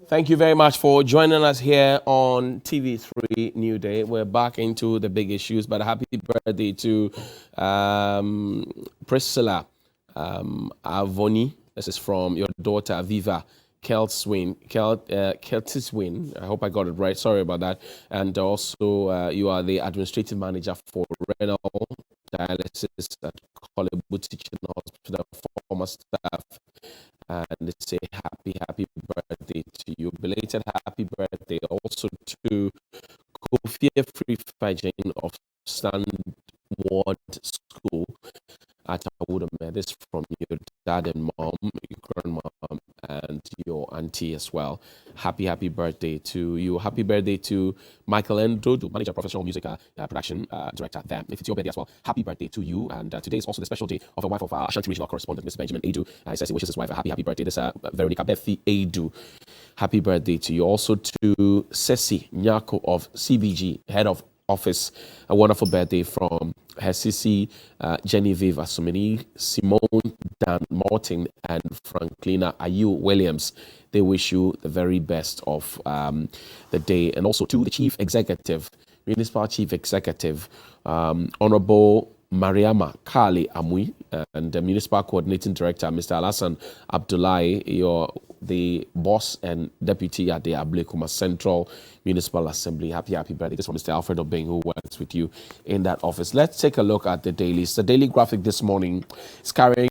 Thank you very much for joining us here on TV3 New Day. We're back into the big issues, but happy birthday to Priscilla Avoni. This is from your daughter Viva Keltiswin. I hope I got it right. Sorry about that. And also, you are the administrative manager for renal dialysis at Kolebu Teaching Hospital, former staff. And they say happy birthday to you. Belated happy birthday also to Kofi Free Fajin of Stanward School at Awudome. This from your dad and mom, your grandmom, and your auntie as well. Happy birthday to you. Happy birthday to Michael Endo, manager, professional music production director there. If it's your birthday as well, happy birthday to you. And today is also the special day of a wife of our Ashanti regional correspondent, Mr. Benjamin Adu. He says he wishes his wife a happy birthday. This is Veronica Bethy Adu. Happy birthday to you. Also to Ceci Nyako of CBG, head of office. A wonderful birthday from her sissy Genevieve Asumini, Simone Dan Martin, and Franklina Ayu Williams. They wish you the very best of the day. And also to the Chief Executive, Municipal Chief Executive, Honorable Mariama Kali Amui, and the Municipal Coordinating Director, Mr. Alassan Abdullahi, the boss and deputy at the Ablekuma Central Municipal Assembly. Happy birthday. This is from Mr. Alfred Obeng, who works with you in that office. Let's take a look at the dailies. The daily graphic this morning is carrying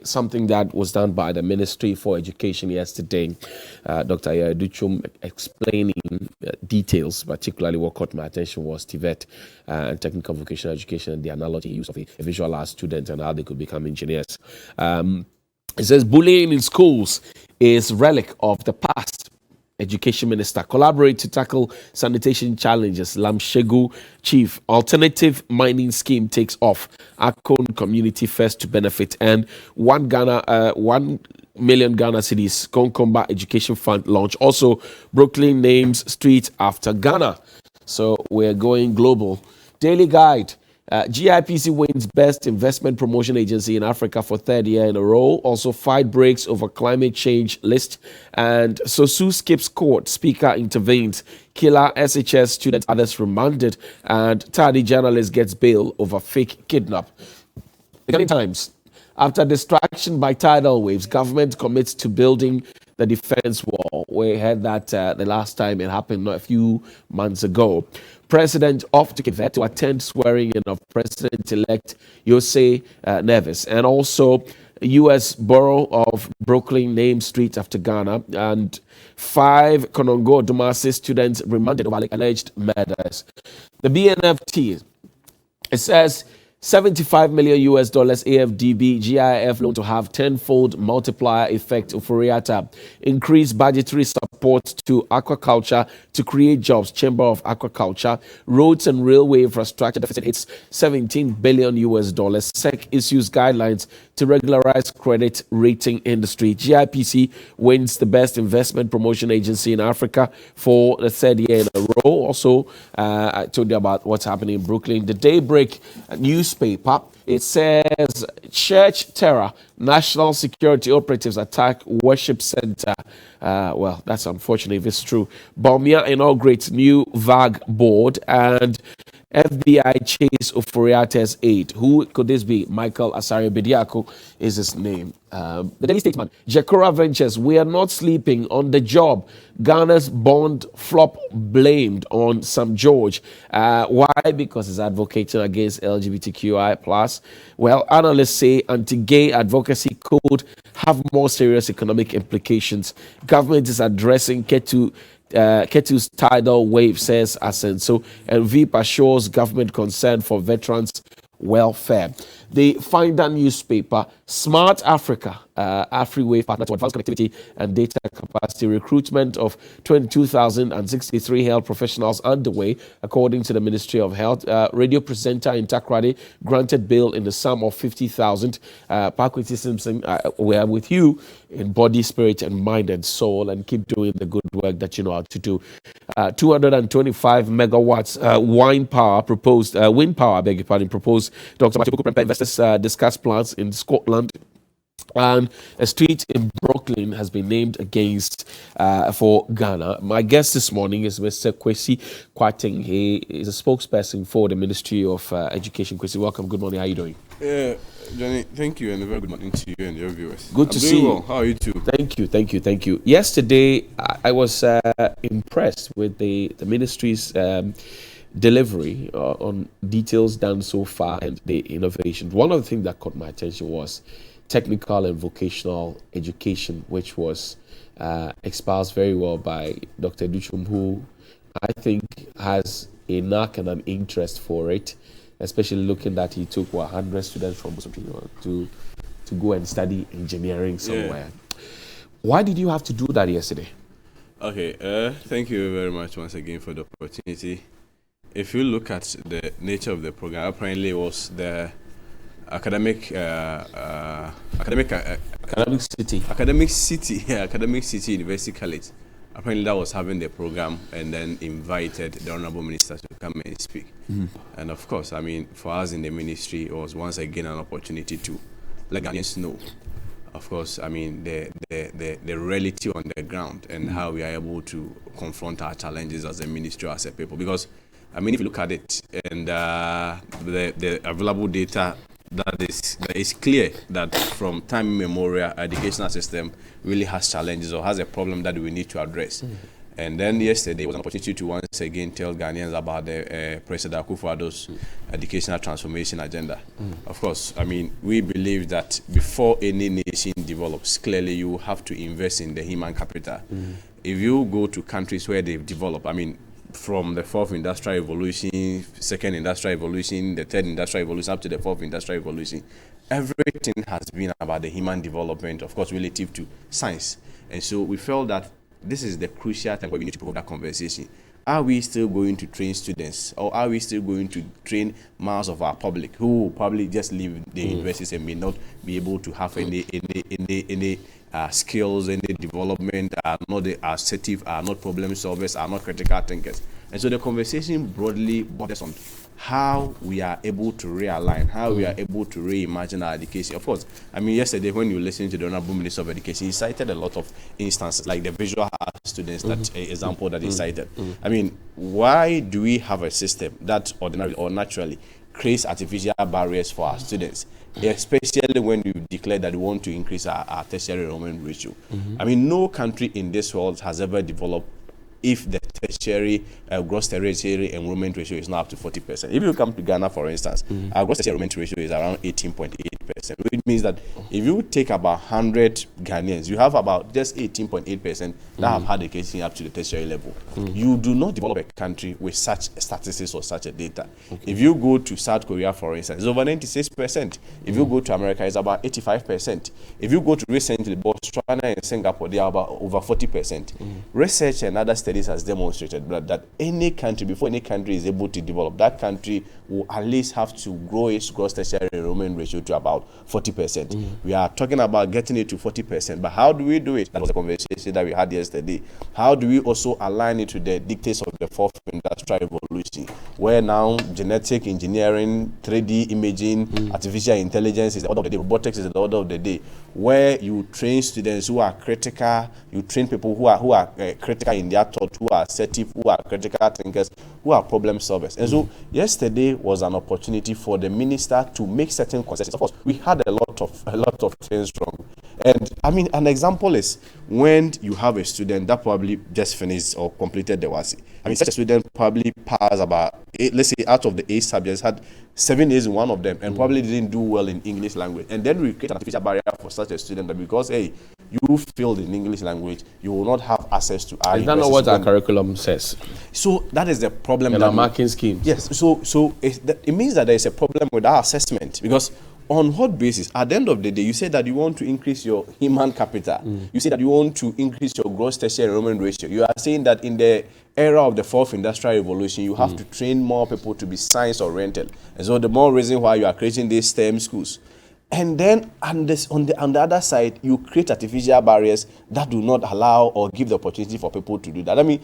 something that was done by the Ministry for Education yesterday. Dr. Yaduchum explaining details, particularly what caught my attention was TVET and technical vocational education and the analogy use of a visual arts student and how they could become engineers. It says bullying in schools is relic of the past. Education Minister collaborate to tackle sanitation challenges. Lamshegu Chief alternative mining scheme takes off. Akon community first to benefit, and 1 million Ghana cedis Konkomba Education Fund launch. Also, Brooklyn names street after Ghana. So we're going global. Daily Guide. GIPC wins Best Investment Promotion Agency in Africa for third year in a row. Also, fight breaks over climate change list. And Sosu skips court. Speaker intervenes. Killer SHS students, others remanded. And tardy journalist gets bail over fake kidnap. The Ghanaian Times. After distraction by tidal waves, government commits to building the defense wall. We heard that the last time it happened a few months ago. President off to Keta to attend swearing in of President-elect Jose Neves. And also, U.S. borough of Brooklyn named street after Ghana. And 5 Konongo Dumasi students remanded over alleged murders. The BNFT, it says 75 million US dollars AFDB GIF loan to have tenfold multiplier effect of Furiata. Increase budgetary support to aquaculture to create jobs. Chamber of Aquaculture. Roads and railway infrastructure deficit hits 17 billion US dollars. SEC issues guidelines to regularize credit rating industry. GIPC wins the best investment promotion agency in Africa for the third year in a row. Also, I told you about what's happening in Brooklyn. The Daybreak newspaper, it says church terror, national security operatives attack worship center. Well, that's unfortunate if it's true. Bawumia inaugurates new VAG board, and FBI chase Oforiate's aide. Who could this be? Michael Asare Bediako is his name. The Daily Statesman. Jacora Ventures, we are not sleeping on the job. Ghana's bond flop blamed on Sam George. Why? Because he's advocating against LGBTQI+. Well, analysts say anti-gay advocacy could have more serious economic implications. Government is addressing Ketu's tidal wave, says Asenso, and Veep assures government concern for veterans' welfare. The Finder newspaper, Smart Africa, AfriWave partner to advance connectivity and data capacity. Recruitment of 22,063 health professionals underway, according to the Ministry of Health. Radio presenter in Takrady granted bail in the sum of 50,000. Pakwiti Simpson, we are with you in body, spirit, and mind and soul, and keep doing the good work that you know how to do. 225 megawatts wind power proposed. Wind power, I beg your pardon, proposed. Dr. Matthew Kuprempe investors discuss plans in Scotland. And a street in Brooklyn has been named against for Ghana. My guest this morning is Mr. Kwesi Kwarteng. He is a spokesperson for the Ministry of Education. Kwesi, welcome. Good morning. How are you doing? Yeah, Johnny, thank you, and a very good morning to you and your viewers. Good to see you. Well. How are you too? Thank you. Yesterday, I was impressed with the ministry's delivery on details done so far and the innovations. One of the things that caught my attention was technical and vocational education, which was espoused very well by Dr. Duchum, who I think has a knack and an interest for it, especially looking that he took 100 students from to go and study engineering somewhere. Yeah. Why did you have to do that yesterday? Okay, thank you very much once again for the opportunity. If you look at the nature of the program, apparently it was the academic city university college. Apparently that was having the program and then invited the Honorable Minister to come and speak. And of course, I mean, for us in the ministry, it was once again an opportunity to let Ghanaians know, of course, I mean, the reality on the ground and how we are able to confront our challenges as a ministry, as a people. Because, I mean, if you look at it and the available data, that is clear that from time immemorial, our educational system really has challenges or has a problem that we need to address. And then yesterday was an opportunity to once again tell Ghanaians about the President Akufo-Addo's educational transformation agenda. Of course, I mean, we believe that before any nation develops, clearly you have to invest in the human capital. If you go to countries where they've developed, I mean, from the fourth industrial revolution, second industrial revolution, the third industrial revolution, up to the fourth industrial revolution, everything has been about the human development, of course, relative to science. And so we felt that this is the crucial time where we need to have that conversation. Are we still going to train students, or are we still going to train mass of our public who will probably just leave the universities and may not be able to have any skills, any development, are not assertive, are not problem solvers, are not critical thinkers? And so the conversation broadly borders on how we are able to realign, how we are able to reimagine our education. Of course, I mean, yesterday when you listened to the Honorable Minister of Education, he cited a lot of instances, like the visual art students, that example that he cited. I mean, why do we have a system that ordinarily or naturally creates artificial barriers for our students, especially when we declare that we want to increase our tertiary enrollment ratio? I mean, no country in this world has ever developed if the tertiary gross tertiary enrollment ratio is not up to 40%. If you come to Ghana, for instance, our gross tertiary enrollment ratio is around 18.8%, which means that if you take about 100 Ghanaians, you have about just 18.8% that have had education up to the tertiary level. You do not develop a country with such statistics or such a data. If you go to South Korea, for instance, it's over 96%. If you go to America, it's about 85%. If you go to recently Botswana and Singapore, they are about over 40%. Research and other studies has demonstrated that any country, before any country is able to develop, that country will at least have to grow its gross tertiary enrollment ratio to about 40%. We are talking about getting it to 40%, but how do we do it? That was a conversation that we had yesterday. How do we also align it to the dictates of the fourth industrial revolution, where now genetic engineering, 3D imaging, artificial intelligence is the order of the day, robotics is the order of the day, where you train students who are critical, you train people who are critical in their thought, who are assertive, who are critical thinkers, who are problem solvers. And so yesterday was an opportunity for the minister to make certain concessions. Of course, we had a lot of things wrong. And I mean, an example is when you have a student that probably just finished or completed the WASI. I mean, such a student probably passed about 8, let's say out of the 8 subjects, had 7 A's in one of them, and probably didn't do well in English language. And then we create an artificial barrier for such a student that because, hey, you failed in English language, you will not have access to our. Is that not what our curriculum says? So that is the problem. And our marking scheme. Yes. So it means that there is a problem with our assessment, because on what basis? At the end of the day, you say that you want to increase your human capital. You say that you want to increase your gross tertiary enrollment ratio. You are saying that in the era of the fourth industrial revolution, you have to train more people to be science oriented. And so the more reason why you are creating these STEM schools. And then on the other side, you create artificial barriers that do not allow or give the opportunity for people to do that. I mean,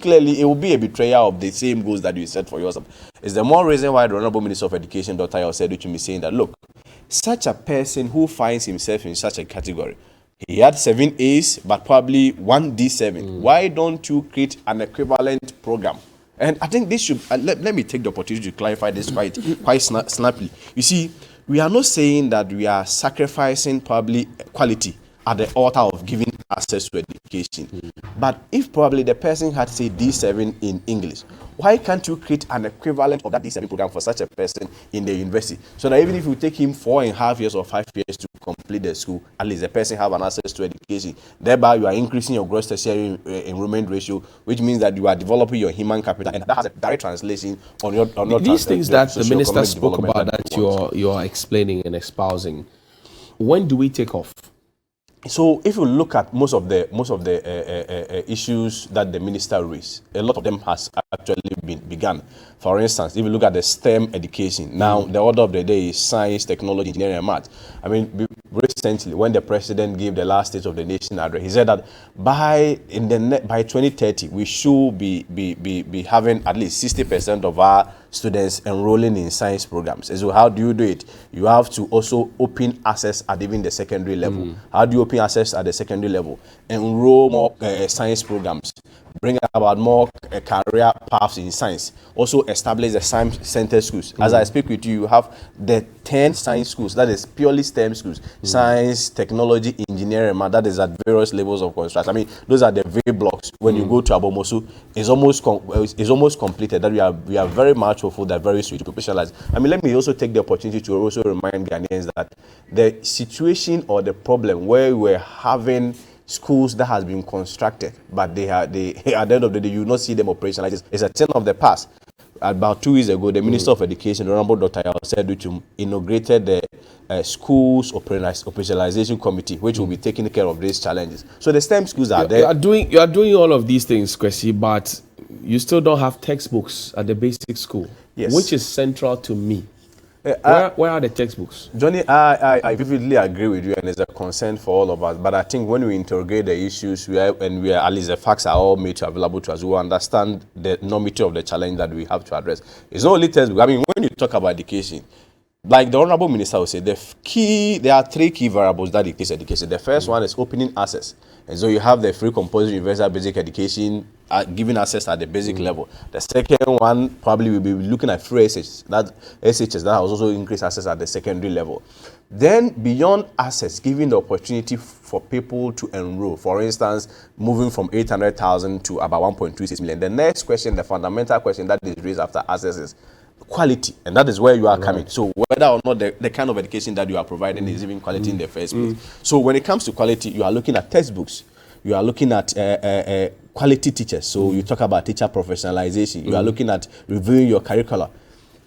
clearly it will be a betrayal of the same goals that you set for yourself. It's the more reason why the Honorable Minister of Education, Dr. Yosef, which is saying that, look, such a person who finds himself in such a category, he had 7 A's, but probably 1 D7. Why don't you create an equivalent program? And I think this should, let me take the opportunity to clarify this quite snappily. You see, we are not saying that we are sacrificing probably quality at the altar of giving access to education. But if probably the person had, say, D7 in English, why can't you create an equivalent of that D7 program for such a person in the university? So that even if you take him 4.5 years or 5 years to complete the school, at least the person have an access to education. Thereby, you are increasing your gross tertiary enrollment ratio, which means that you are developing your human capital, and that has a direct translation on your these things that the minister spoke about that you are explaining and espousing. When do we take off? So, if you look at most of the issues that the minister raised, a lot of them has actually begun. For instance, if you look at the STEM education, now the order of the day is science, technology, engineering, and math. I mean, recently, when the president gave the last State of the Nation address, he said that by 2030 we should be having at least 60% of our students enrolling in science programs. And so how do you do it? You have to also open access at even the secondary level. How do you open access at the secondary level? Enroll more science programs. Bring about more career paths in science. Also establish the science center schools. As I speak with you, you have the 10 science schools, that is purely STEM schools. Science, technology, engineering, that is at various levels of construction. I mean, those are the V blocks. When you go to Abomosu, it's almost completed. That we are very much hopeful that very soon to specialize. I mean, let me also take the opportunity to also remind Ghanaians that the situation or the problem where we're having schools that has been constructed, but they at the end of the day, you will not see them operationalized. It's a thing of the past. About 2 years ago, the Minister of Education, the Honorable Dr. Yaosedu, inaugurated the schools operationalization committee, which will be taking care of these challenges. So the STEM schools are there. You are doing all of these things, Kwesi, but you still don't have textbooks at the basic school, yes, which is central to me. Where are the textbooks? Johnny, I vividly agree with you, and it's a concern for all of us. But I think when we interrogate the issues, at least the facts are all made available to us, we will understand the enormity of the challenge that we have to address. It's not only textbook. I mean, when you talk about education, like the Honorable Minister will say, there are 3 key variables that dictate education. The first one is opening access. And so you have the free compulsory universal basic education giving access at the basic level. The second one probably will be looking at free SHS that has also increased access at the secondary level. Then beyond access, giving the opportunity for people to enroll. For instance, moving from 800,000 to about 1.26 million. The next question, the fundamental question that is raised after access is quality, and that is where you are coming. So whether or not the kind of education that you are providing is even quality in the first place. So when it comes to quality, you are looking at textbooks, you are looking at quality teachers. So you talk about teacher professionalization, you are looking at reviewing your curricula.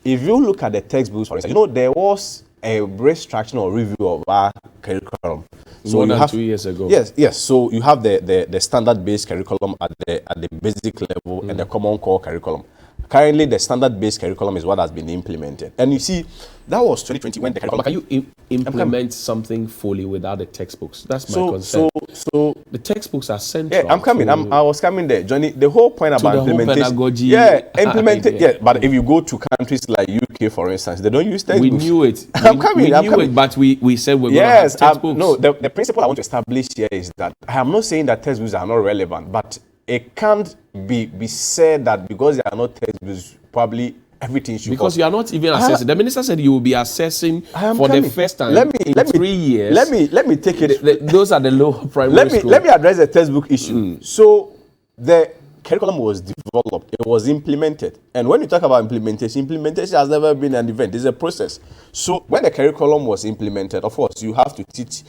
If you look at the textbooks, for instance, there was a restructuring or review of our curriculum. So More than 2 years ago. Yes. So you have the standard-based curriculum at the basic level and the common core curriculum. Currently, the standard-based curriculum is what has been implemented. And you see, that was 2020 when the curriculum... Can you implement something fully without the textbooks? That's my concern. So the textbooks are central. Yeah, I'm coming. I was coming there, Johnny. The whole point about implementation... implemented. Yeah, but if you go to countries like UK, for instance, they don't use textbooks. We knew it. I'm coming. But we said we're going to have textbooks. No, the principle I want to establish here is that I am not saying that textbooks are not relevant, but it can't be said that because they are not textbooks, probably everything should because you are not even assessing. The minister said you will be assessing for the first time in 3 years. Let me take it. Those are the low primary schools. Let me address the textbook issue. So the curriculum was developed, it was implemented. And when you talk about implementation has never been an event, it's a process. So when the curriculum was implemented, of course, you have to teach,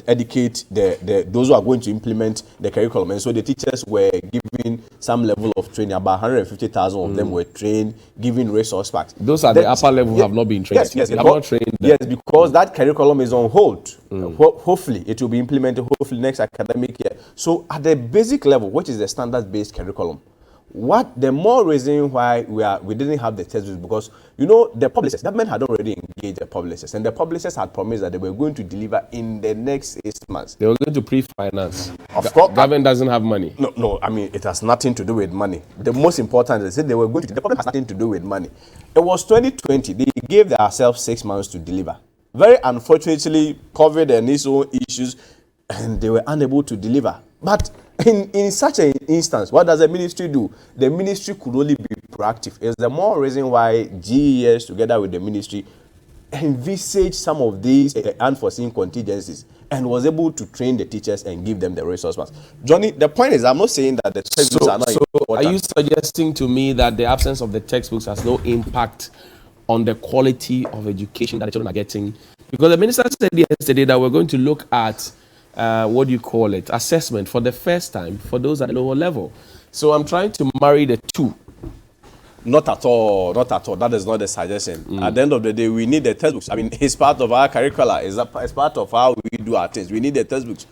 educate those who are going to implement the curriculum. And so the teachers were given some level of training, about 150,000 of them were trained, given resource packs. Those at the upper level have not been trained. Yes, they have not trained them. Yes, because that curriculum is on hold. Hopefully, it will be implemented, hopefully next academic year. So at the basic level, which is the standard-based curriculum, What the more reason why we didn't have the textbooks, because you know the publishers, government had already engaged the publishers, and the publishers had promised that they were going to deliver in the next 6 months. They were going to pre-finance. Of course, government doesn't have money. No. I mean, it has nothing to do with money. The most important is that they were going to. The problem has nothing to do with money. It was 2020. They gave themselves 6 months to deliver. Very unfortunately, COVID and its own issues, and they were unable to deliver. But in such an instance, what does the ministry do? The ministry could only be proactive. It's the more reason why GES, together with the ministry, envisaged some of these unforeseen contingencies and was able to train the teachers and give them the resources. Johnny, the point is, I'm not saying that the textbooks are not important. Are you suggesting to me that the absence of the textbooks has no impact on the quality of education that the children are getting? Because the minister said yesterday that we're going to look at assessment for the first time for those at the lower level. So I'm trying to marry the two. Not at all. That is not the suggestion. At the end of the day, we need the textbooks. I mean, it's part of our curricula. It's part of how we do our things. We need the textbooks.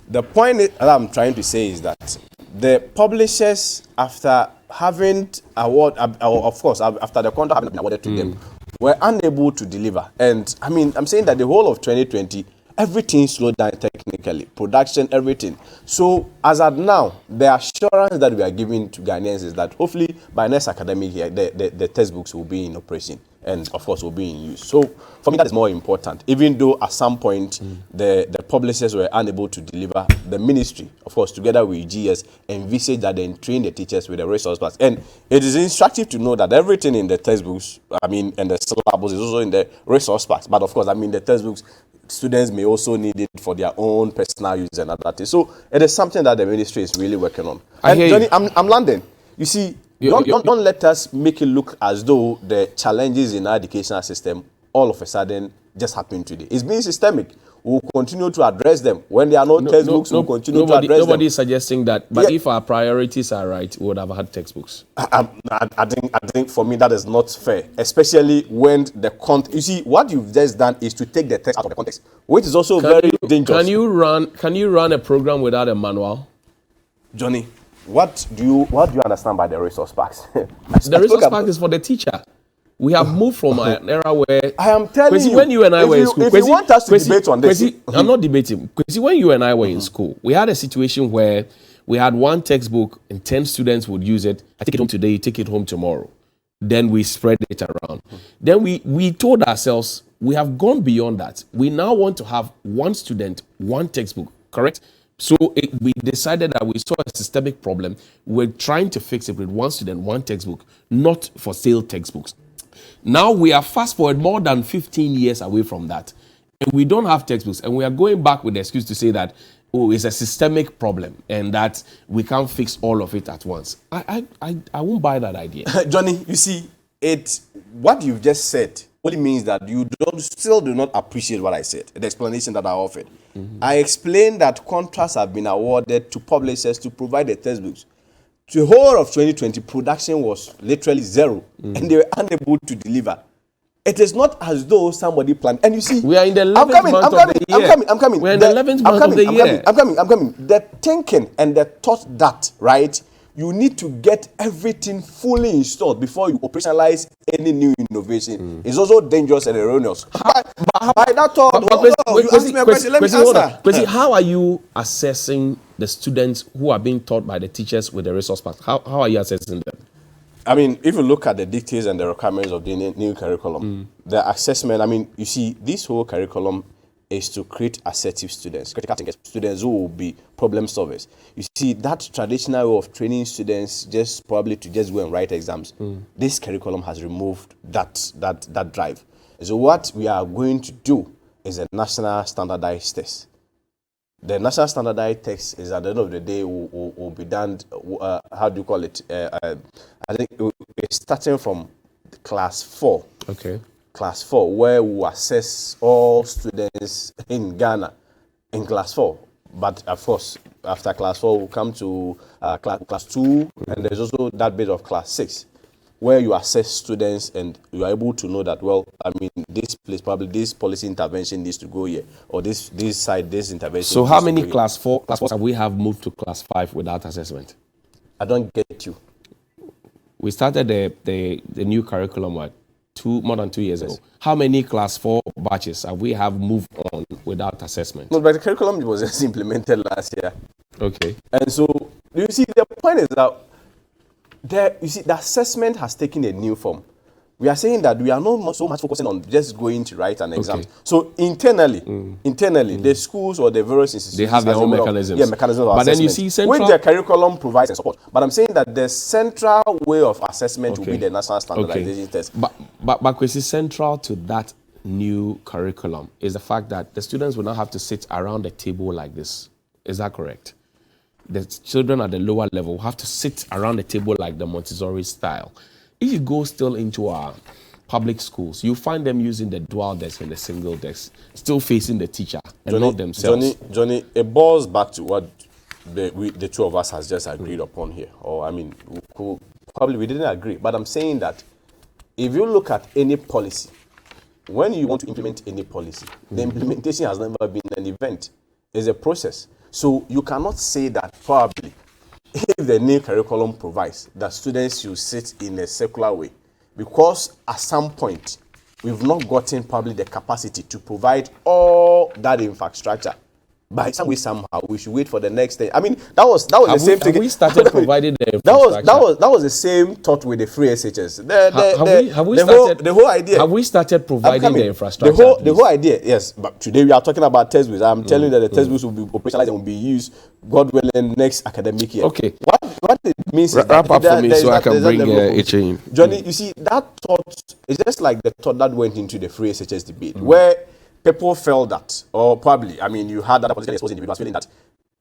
The point that I'm trying to say is that the publishers, after having after the contract having been awarded to them, were unable to deliver. And I mean, I'm saying that the whole of 2020, everything slowed down technically, production, everything. So as at now, the assurance that we are giving to Ghanaians is that hopefully by next academic year, the textbooks will be in operation and of course will be in use. So for me, that is more important. Even though at some point the publishers were unable to deliver, the ministry, of course, together with GS, envisaged that they train the teachers with the resources. And it is instructive to know that everything in the textbooks, I mean, and the syllabus is also in the resource packs. But of course, I mean, the textbooks, students may also need it for their own personal use and other things. So it is something that the ministry is really working on. And Johnny, I'm London. You see, don't let us make it look as though the challenges in our educational system all of a sudden just happened today. It's being systemic. We'll continue to address them. When there are no textbooks, we'll continue to address them. Nobody is suggesting that. But if our priorities are right, we would have had textbooks. I think for me that is not fair, especially when the content. You see, what you've just done is to take the text out of the context, which is also very dangerous. Can you run a program without a manual? Johnny, what do you understand by the resource packs? The resource pack is for the teacher. We have moved from an era where I am telling you, when you and I were in school, if you want us to debate on this, I'm not debating. Because when you and I were in school, we had a situation where we had one textbook and 10 students would use it. I take it home today, you take it home tomorrow. Then we spread it around. Then we told ourselves we have gone beyond that. We now want to have one student, one textbook, correct? So we decided that we saw a systemic problem. We're trying to fix it with one student, one textbook, not for sale textbooks. Now we are fast forward more than 15 years away from that. And we don't have textbooks. And we are going back with the excuse to say that, it's a systemic problem and that we can't fix all of it at once. I won't buy that idea. Johnny, you see, what you've just said only means that you still do not appreciate what I said, the explanation that I offered. I explained that contracts have been awarded to publishers to provide the textbooks. The whole of 2020, production was literally zero, and they were unable to deliver. It is not as though somebody planned. And you see, we are in the 11th month of the year. I'm coming. We're in the 11th month of the year. I'm coming. The thinking and the thought that, right, you need to get everything fully installed before you operationalize any new innovation. It's also dangerous and erroneous. By that thought, you asked me a question, let me answer. But how are you assessing the students who are being taught by the teachers with the resource pack? How are you assessing them? I mean, if you look at the dictates and the requirements of the new curriculum, the assessment, I mean, you see, this whole curriculum is to create assertive students, critical thinkers, students who will be problem solvers. You see, that traditional way of training students just go and write exams. This curriculum has removed that drive. So what we are going to do is a national standardized test. The national standardized test is at the end of the day will be done, how do you call it? I think it's starting from class 4. Okay. Class 4, where we assess all students in Ghana in class 4. But of course, after class 4, we'll come to class 2, and there's also that bit of class 6, where you assess students and you are able to know that, well, I mean, this place, probably this policy intervention needs to go here, or this intervention. So how many class 4s have we moved to class 5 without assessment? I don't get you. We started the new curriculum more than 2 years ago. How many class 4 batches have we moved on without assessment? No, but the curriculum was just implemented last year. Okay. And so, you see, the point is that the assessment has taken a new form. We are saying that we are not so much focusing on just going to write an exam. Okay. So internally, the schools or the various institutions, they have their own mechanisms. Mechanisms of but assessment, then you see central, which the curriculum provides and support. But I'm saying that the central way of assessment will be the national standardization test. But Kwesi, central to that new curriculum is the fact that the students will not have to sit around a table like this. Is that correct? The children at the lower level have to sit around a table like the Montessori style. If you go still into our public schools, you find them using the dual desk and the single desk, still facing the teacher and not themselves. Johnny, it boils back to what the two of us has just agreed upon here. Or, I mean, we didn't agree. But I'm saying that if you look at any policy, when you want to implement any policy, the implementation has never been an event. It's a process. So you cannot say that probably if the new curriculum provides that students should sit in a circular way, because at some point we've not gotten probably the capacity to provide all that infrastructure. By some way, somehow, we should wait for the next thing. I mean, that was the same thing. Have we started providing the infrastructure? That was the same thought with the free SHS. The whole idea. Have we started providing the infrastructure? The whole idea, yes. But today we are talking about textbooks. I'm telling you that the textbooks will be operationalized and will be used, God willing, next academic year. Okay. What it means is wrap up for me so I can bring HA in. Johnny, you see, that thought is just like the thought that went into the free SHS debate, where people felt that, or probably, I mean, you had that political exposed individuals feeling that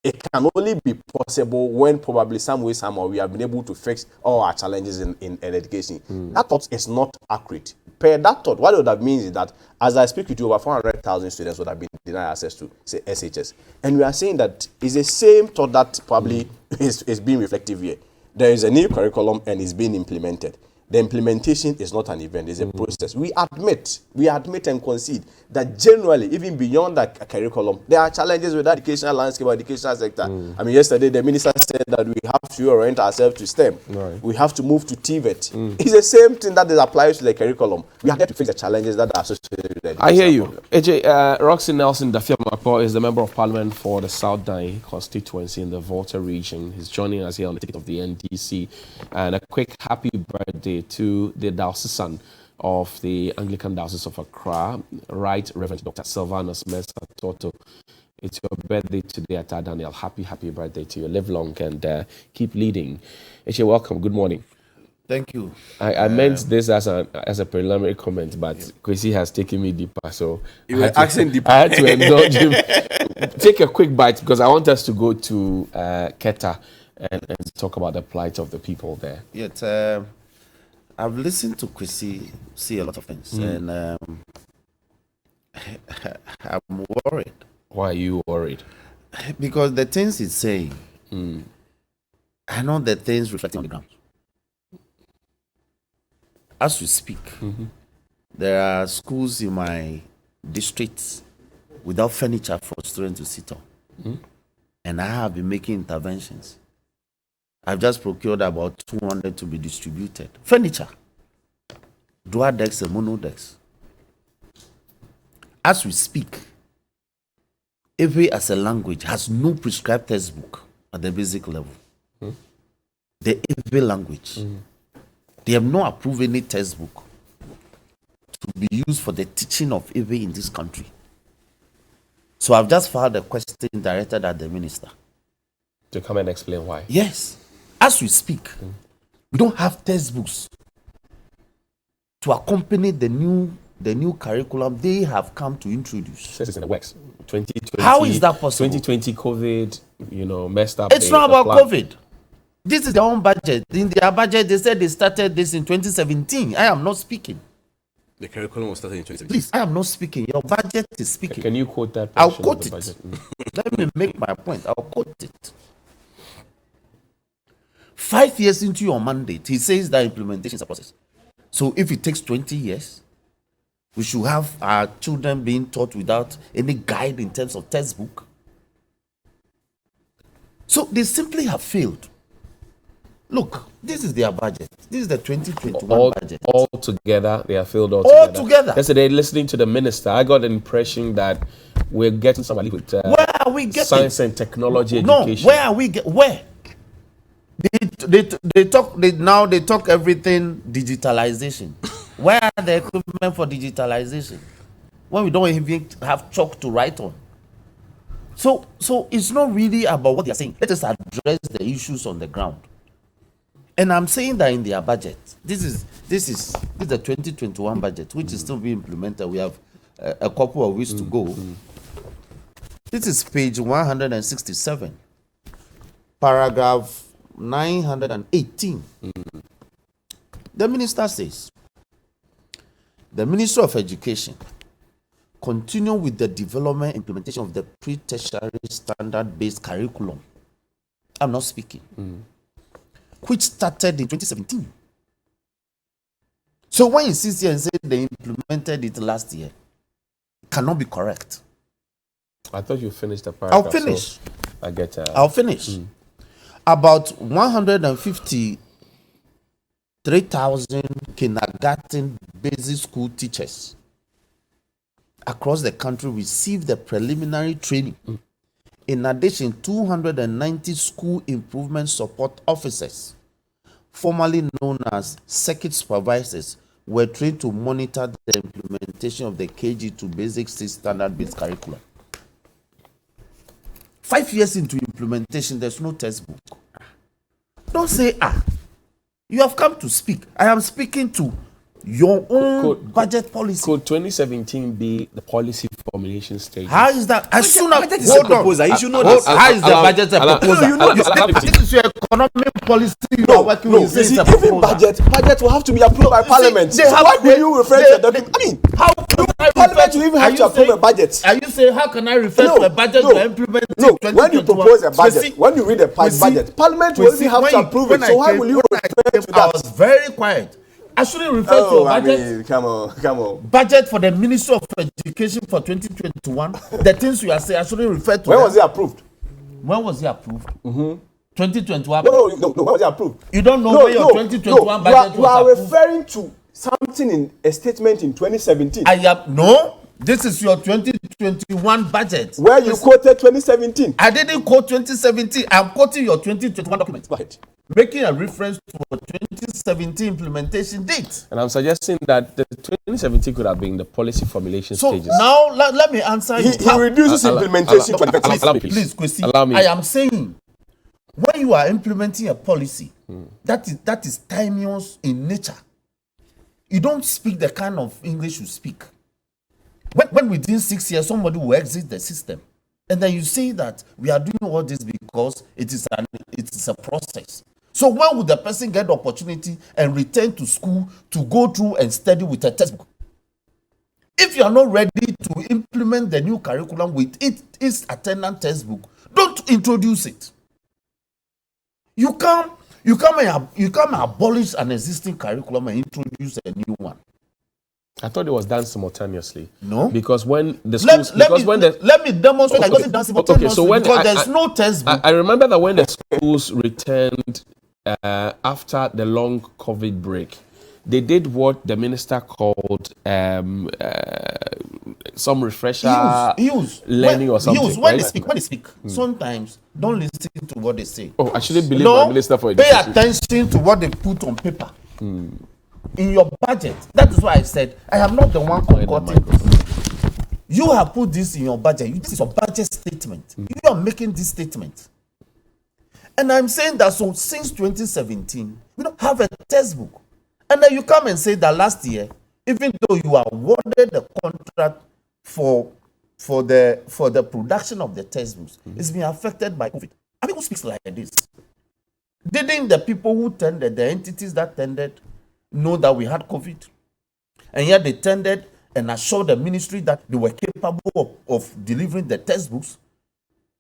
it can only be possible when probably some way, somehow, we have been able to fix all our challenges in education. That thought is not accurate. Per that thought, what it would have means is that, as I speak with you, over 400,000 students would have been denied access to, say, SHS. And we are saying that it's the same thought that probably is being reflective here. There is a new curriculum and it's being implemented. The implementation is not an event, it's a process. We admit and concede that generally, even beyond that curriculum, there are challenges with the educational landscape or educational sector. I mean, yesterday the minister said that we have to orient ourselves to STEM. Right. We have to move to TVET. It's the same thing that applies to the curriculum. We have to fix the challenges that are associated with the I hear you. AJ, Roxy Nelson Dafiamapo is the Member of Parliament for the South Dai constituency in the Volta region. He's joining us here on the ticket of the NDC. And a quick happy birthday to the diocesan of the Anglican Diocese of Accra, Right Reverend Dr. Sylvanus Mensah Toto. It's your birthday today at Daniel. Happy birthday to you. Live long and keep leading. Eshe, welcome. Good morning. Thank you. I meant this as a preliminary comment, but Kwesi has taken me deeper, so you were asking deeper. I had to indulge him. Take a quick bite because I want us to go to Keta and talk about the plight of the people there. Yet, I've listened to Kwesi say a lot of things, and I'm worried. Why are you worried? Because the things he's saying, I know the things reflecting on the ground. As we speak, there are schools in my district without furniture for students to sit on. And I have been making interventions. I've just procured about 200 to be distributed. Furniture. Dual decks and mono decks. As we speak, Ewe as a language has no prescribed textbook at the basic level. The Ewe language. They have not approved any textbook to be used for the teaching of Ewe in this country. So I've just filed a question directed at the minister. To come and explain why? Yes. As we speak, we don't have textbooks to accompany the new curriculum they have come to introduce. Says it's in the works. 2020. How is that possible? 2020 COVID, messed up. It's not about COVID. This is their own budget. In their budget, they said they started this in 2017. I am not speaking. The curriculum was started in 2017. Please, I am not speaking. Your budget is speaking. Can you quote that? I'll quote it. Let me make my point. I'll quote it. 5 years into your mandate, he says that implementation is a process. So if it takes 20 years, we should have our children being taught without any guide in terms of textbook. So they simply have failed. Look, this is their budget. This is the 2021 all, budget. all together, they are filled all All together. together. Yesterday, listening to the minister, I got the impression that we're getting somebody with Where are we getting science and technology No, education. where are we where? They talk everything digitalization. Where are the equipment for digitalization? When we don't even have chalk to write on. So it's not really about what they are saying. Let us address the issues on the ground. And I'm saying that in their budget, this is the 2021 budget, which is still being implemented. We have a couple of weeks to go. This is page 167, paragraph 918. The minister says, the Ministry of Education continue with the development implementation of the pre-tertiary standard-based curriculum. I'm not speaking. Which started in 2017. So when you sit here and say they implemented it last year, it cannot be correct. I thought you finished the paragraph. I'll finish. So I get. I'll finish. About 153,000 kindergarten basic school teachers across the country received the preliminary training. In addition, 290 school improvement support officers, formerly known as circuit supervisors, were trained to monitor the implementation of the KG to Basic 6 standard-based curriculum. 5 years into implementation, there's no textbook. Don't say, you have come to speak. I am speaking to your own budget policy. Could 2017 be the policy formulation stage? How is that? As soon as budget is a proposal. You should know this. How is the budget a proposal? you know this. This is your economic policy you are working with. You see, even budget will have to be approved by Parliament. they So have- why do you refer to the they- document? I mean, How can I Parliament will even have to approve a budget. Are you saying how can I refer to a budget to implement? No, when you propose a budget, when you read the we see- budget, Parliament we will see even have when to you- approve when it. I So why came- will you when I refer came, to I that? was very quiet. I shouldn't refer to a budget. Come on. Budget for the Ministry of Education for 2021. The things you are saying, I shouldn't refer to. When them. was it approved? When was it approved? 2021. No, when was it approved? You don't know where your 2021 budget you was are approved? referring to something in a statement in 2017 No. This is your 2021 budget. where you quoted 2017. I didn't quote 2017. I'm quoting your 2021 document. Right. Making a reference to a 2017 implementation date. And I'm suggesting that the 2017 could have been the policy formulation So stages. now let me answer you. He reduces implementation to allow me, Please, Kwesi, Allow me. I am saying when you are implementing a policy that is timeous in nature, you don't speak the kind of English you speak. When within 6 years somebody will exit the system, and then you say that we are doing all this because it is a process. So when would the person get the opportunity and return to school to go through and study with a textbook? If you are not ready to implement the new curriculum with its attendant textbook, don't introduce it. You come and abolish an existing curriculum and introduce a new one. I thought it was done simultaneously. No. Because when the schools, Let me demonstrate. I wasn't done simultaneously so when because there's no textbook. I remember that when the schools returned after the long COVID break, they did what the minister called some refresher learning or something. When right? they speak, sometimes don't listen to what they say. Oh, I shouldn't believe my minister for pay education. attention to what they put on paper. In your budget. That is why I said I am not the one concocting this. You have put this in your budget. This is your budget statement. You are making this statement. And I'm saying that so since 2017, we don't have a textbook. And then you come and say that last year, even though you awarded the contract for the production of the textbooks, it's been affected by COVID. I mean, who speaks like this? Didn't the people who tendered, the entities that tendered, know that we had COVID? And yet they tendered and assured the ministry that they were capable of delivering the textbooks.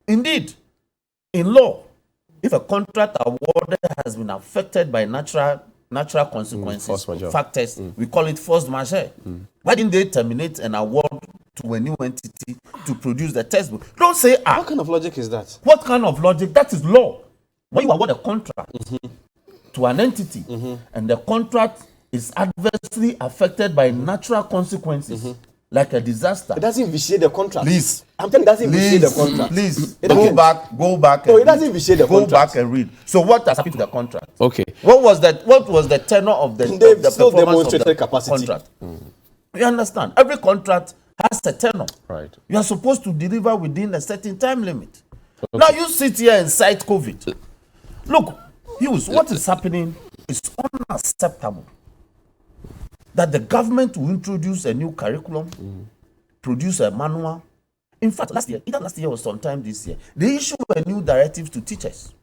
Indeed, in law, if a contract awarded has been affected by natural consequences, factors, we call it force majeure. Why didn't they terminate an award to a new entity to produce the textbook? Don't say, What kind of logic is that? What kind of logic? That is law. When you award a contract to an entity, and the contract is adversely affected by natural consequences, like a disaster. It doesn't vitiate the contract. Please. I'm telling you, it doesn't vitiate the contract. Please, It go back. No, it doesn't vitiate the contract. Go back and read. So what has happened to the contract? Okay. What was the tenor of the They've still performance of the demonstrated capacity. contract? You understand? Every contract has a tenor. Right. You are supposed to deliver within a certain time limit. Now you sit here and cite COVID. Look, Hughes, what is happening is unacceptable. That the government will introduce a new curriculum, produce a manual. In fact, either last year or sometime this year, they issued a new directive to teachers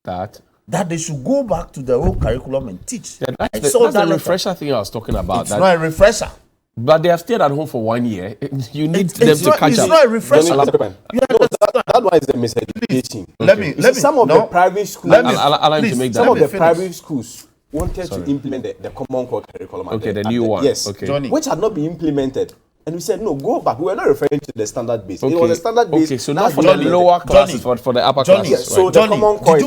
that they should go back to the old curriculum and teach. Yeah, that's the refresher thing I was talking about. It's not a refresher. But they have stayed at home for 1 year. You need them to catch up. It's not a refresher. That one is a miseducation. Let me. Some of the private schools. Allow him to make that. Some of the private schools wanted to implement the common core curriculum. Okay, the new one. Yes, okay. Johnny. Which had not been implemented. And we said, no, go back. We were not referring to the standard base. Okay. It was a standard base. Okay, so not for the lower classes, but for the upper classes. Yes, so the common core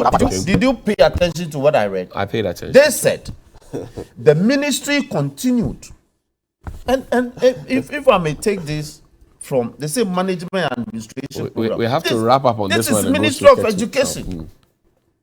did you pay attention to what I read? I paid attention. They said the ministry continued. And if I may take this from, they say management and administration. We have to wrap up on this one. This is Ministry of Education.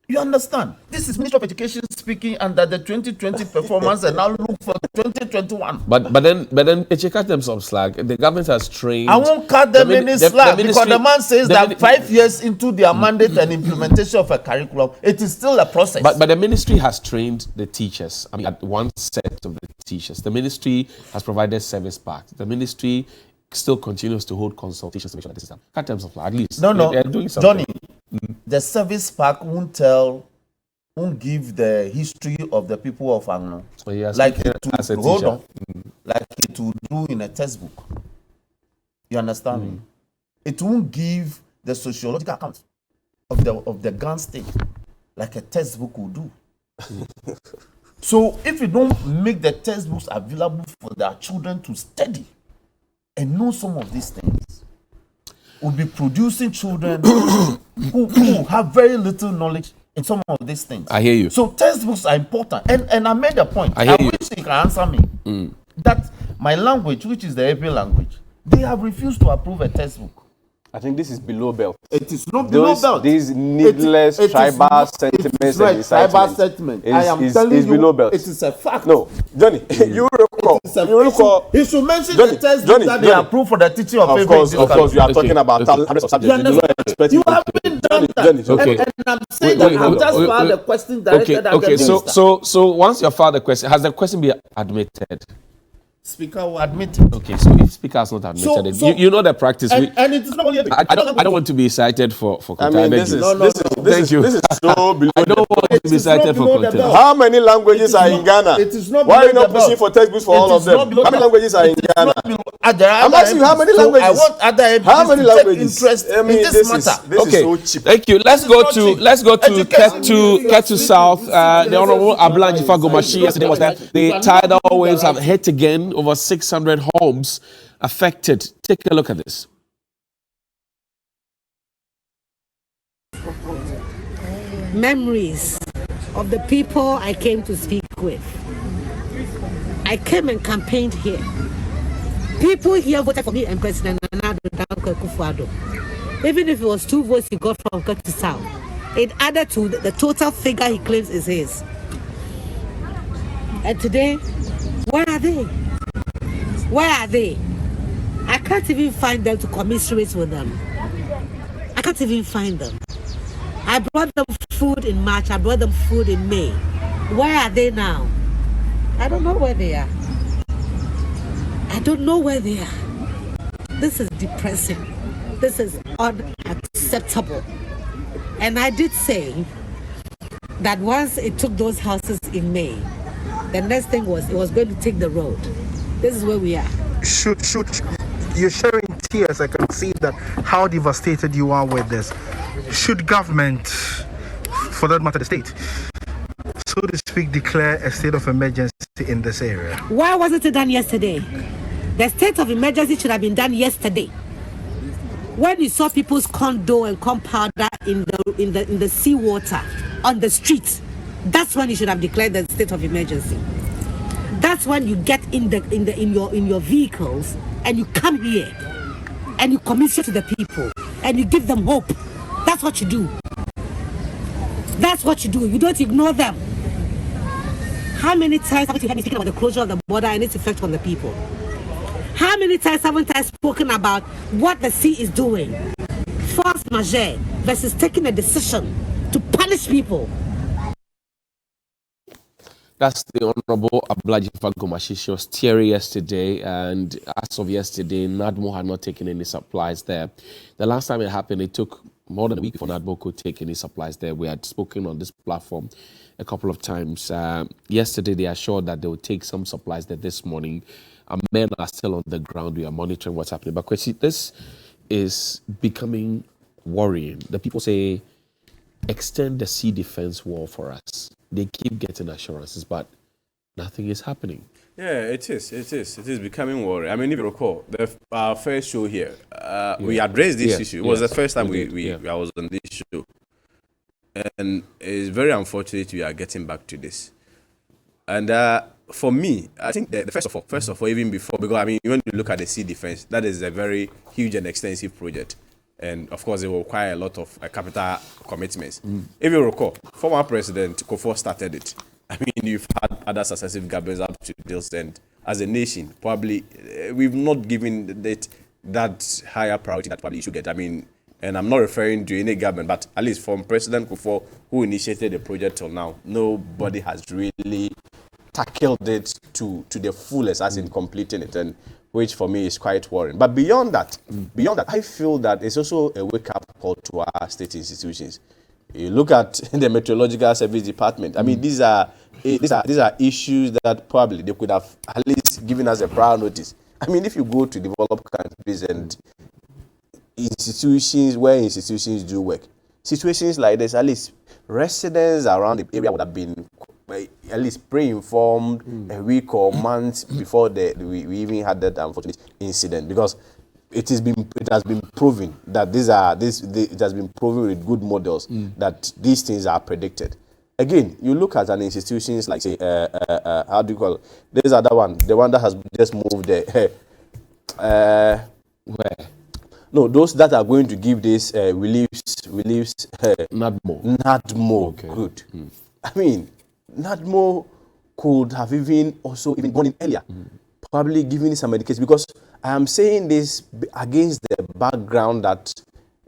You understand? This is Ministry of Education speaking under the 2020 performance and now look for 2021. But then it should cut them some slack. The government has trained. I won't cut them any slack because the man says that 5 years into their mandate and implementation of a curriculum, it is still a process. But the ministry has trained the teachers. I mean, at one set of the teachers. The ministry has provided service packs. The ministry still continues to hold consultations to make sure that this is done. Cut them some slack, at least. No, they're doing something. Johnny, the service pack won't give the history of the people of Anglo. So yes, like as a hold teacher. on, like it will do in a textbook. You understand me? It won't give the sociological account of the Ghana state like a textbook will do. So if you don't make the textbooks available for their children to study and know some of these things, we'll be producing children who have very little knowledge in some of these things. I hear you. So textbooks are important. And I made a point. I hear you. wish you can answer me. That my language, which is the Hebrew language, they have refused to approve a textbook. I think this is below belt. It is not below belt. These needless tribal sentiments and incitements. Tribal sentiment. I am telling you, below belt. it is a fact. No, Johnny, you recall. He should mention the textbook that they approve for the teaching of Of course, you are talking about hundreds of subjects. You understand? You haven't done that. Okay. And I'm saying that I've just filed a question directed at the minister. So once you filed the question, has the question been admitted? Speaker will admit it. Okay, so if Speaker has not admitted it, you know the practice. And it is not only I don't want to be cited for I mean, this is so below. I don't want to be cited for contempt. How many languages are in Ghana? It is not. Why are you not pushing for textbooks for all of them? How many languages are in Ghana? I'm asking you how many languages. I want other MPs How many to take languages? interest in this matter. This is so cheap. Thank you. Let's go to Keta South. The Honorable Ablanji Fagomashi yesterday was that the tidal waves have hit again. Over 600 homes affected. Take a look at this. Memories of the people I came to speak with. I came and campaigned here. People here voted for me and President Nana Dankwa Akufo-Addo. Even if it was 2 votes he got from Keta South, it added to the total figure he claims is his. And today, where are they? Where are they? I can't even find them to commiserate with them. I can't even find them. I brought them food in March. I brought them food in May. Where are they now? I don't know where they are. I don't know where they are. This is depressing. This is unacceptable. And I did say that once it took those houses in May, the next thing was it was going to take the road. This is where we are. Should you're sharing tears? I can see that how devastated you are with this. Should government, for that matter, the state, so to speak, declare a state of emergency in this area? Why wasn't it done yesterday? The state of emergency should have been done yesterday. When you saw people's condo and compound in the seawater on the street, That's when you should have declared the state of emergency. That's when you get in your vehicles and you come here and you communicate to the people and you give them hope. That's what you do. That's what you do. You don't ignore them. How many times haven't you heard me speaking about the closure of the border and its effect on the people? How many times haven't I spoken about what the sea is doing? Force majeure versus taking a decision to punish people. That's the Honorable Ablaji Fagomashi. She was teary yesterday, and as of yesterday, NADMO had not taken any supplies there. The last time it happened, it took more than a week before NADMO could take any supplies there. We had spoken on this platform a couple of times. Yesterday, they assured that they would take some supplies there this morning. Our men are still on the ground. We are monitoring what's happening. But Kwesi, this is becoming worrying. The people say, extend the sea defense wall for us. They keep getting assurances, but nothing is happening. Yeah, it is. It is becoming worrying. I mean, if you recall, our first show here, we addressed this issue. It was the first time I was on this show. And it's very unfortunate we are getting back to this. And for me, I think that first of all, even before, because I mean, when you look at the sea defense, that is a very huge and extensive project. And of course, it will require a lot of capital commitments. If you recall, former President Kufuor started it. I mean, you've had other successive governments up to this, and as a nation, probably we've not given it that higher priority that probably you should get. I mean, and I'm not referring to any government, but at least from President Kufuor, who initiated the project till now, nobody has really tackled it to the fullest, as in completing it, and which for me is quite worrying. But beyond that, I feel that it's also a wake-up call to our state institutions. You look at the Meteorological Service Department. I mean, these are issues that probably they could have at least given us a prior notice. I mean, if you go to developed countries and institutions do work, situations like this, at least residents around the area would have been at least pre-informed a week or months before we even had that unfortunate incident, because it has been proven that it has been proven with good models that these things are predicted. Again, you look at an institutions like, say, how do you call it? There's other one, the one that has just moved there. Where? No, those that are going to give this reliefs. NADMO. Okay. Good. I mean, NADMO could have even gone in earlier, probably giving some medication, because I am saying this against the background that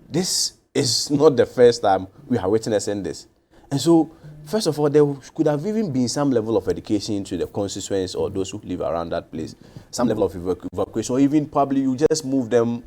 this is not the first time we are witnessing this. And so, first of all, there could have even been some level of education to the constituents or those who live around that place, some level of evacuation, or even probably you just move them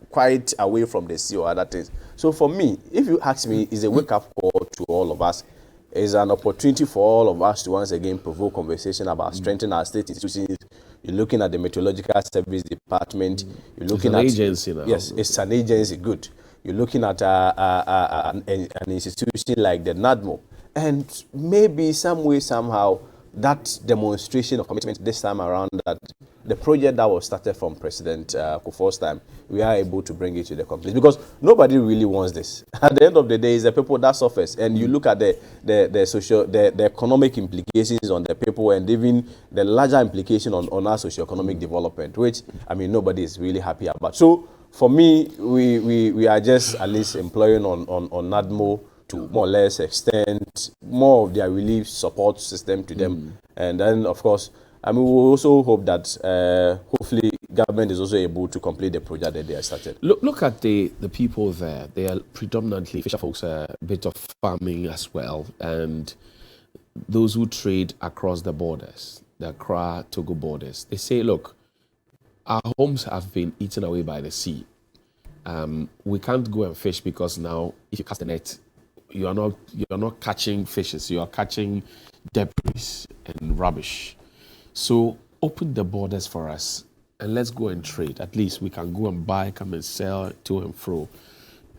quite away from the sea or other things. So for me, if you ask me, it's a wake-up call to all of us. It's an opportunity for all of us to once again provoke conversation about strengthening our state institutions. You're looking at the Meteorological Service Department. You're looking at agency now. Yes, it's an agency. Good. You're looking at an institution like the NADMO, and maybe some way, somehow, that demonstration of commitment this time around, that the project that was started from President Kufuor's time, we are able to bring it to the completion, because nobody really wants this. At the end of the day, it's the people that suffers, and you look at the social, the economic implications on the people, and even the larger implication on our socio-economic development, which I mean nobody is really happy about. So for me, we are just at least employing on NADMO to more or less extend more of their relief support system to them. And then, of course, I mean, we also hope that hopefully government is also able to complete the project that they have started. Look at the people there. They are predominantly fisher folks, a bit of farming as well, and those who trade across the borders, the Accra-Togo borders. They say, look, our homes have been eaten away by the sea. We can't go and fish because now, if you cast the net, you are not catching fishes. You are catching debris and rubbish. So open the borders for us and let's go and trade. At least we can go and buy, come and sell to and fro.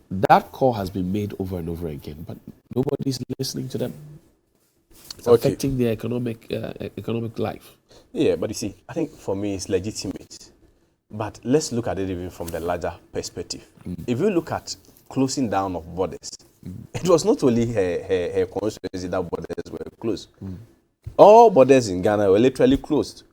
That call has been made over and over again, but nobody's listening to them. It's affecting their economic life. Yeah, but you see, I think for me it's legitimate. But let's look at it even from the larger perspective. If you look at closing down of borders, it was not only her constituency that borders were closed. All borders in Ghana were literally closed.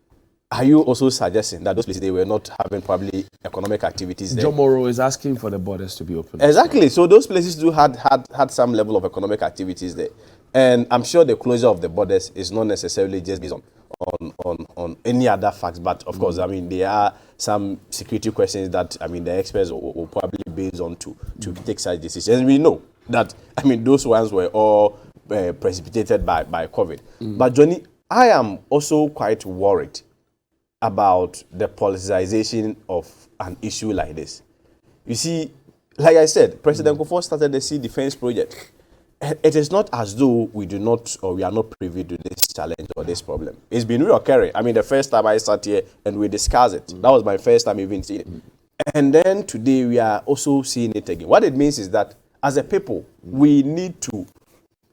Are you also suggesting that those places, they were not having probably economic activities there? John Morrow is asking for the borders to be open. Exactly. So those places do had some level of economic activities there. And I'm sure the closure of the borders is not necessarily just based on any other facts. But of course, I mean, there are some security questions that, I mean, the experts will probably base on to take such decisions. And we know that, I mean, those ones were all precipitated by COVID. But Johnny, I am also quite worried about the politicization of an issue like this. You see, like I said, President Kufuor started the Sea Defense Project. It is not as though we do not, or we are not privy to this challenge or this problem. It's been reoccurring. I mean, the first time I sat here and we discussed it, that was my first time even seeing it. And then today we are also seeing it again. What it means is that as a people, we need to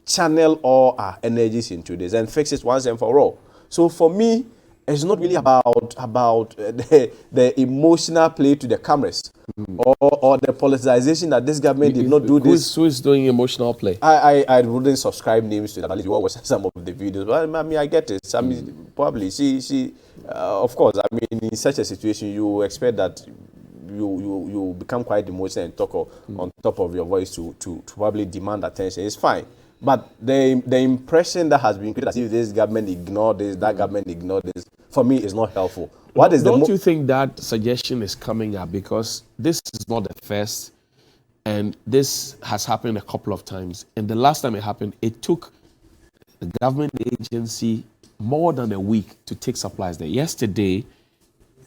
channel all our energies into this and fix it once and for all. So for me, it's not really about the emotional play to the cameras or the politicization that this government did not do this. Who is doing emotional play? I wouldn't subscribe names to that. At least what was some of the videos. But I mean, I get it. I mean, probably she of course, I mean, in such a situation, you expect that you become quite emotional and talk on top of your voice to probably demand attention. It's fine. But the impression that has been created as if this government ignored this, that government ignored this, for me is not helpful. Don't you think that suggestion is coming up? Because this is not the first, and this has happened a couple of times. And the last time it happened, it took the government agency more than a week to take supplies there. Yesterday,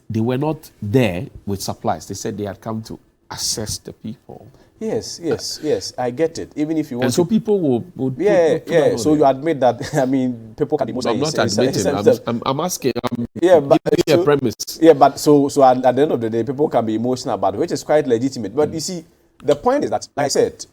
they were not there with supplies. They said they had come to assess the people. Yes, I get it. Even if you want, and so people will put so you admit that. I mean, people can be emotional. I'm not admitting. I'm asking. But a premise. Yeah, but so at the end of the day, people can be emotional about it, which is quite legitimate. But you see, the point is that, like I said,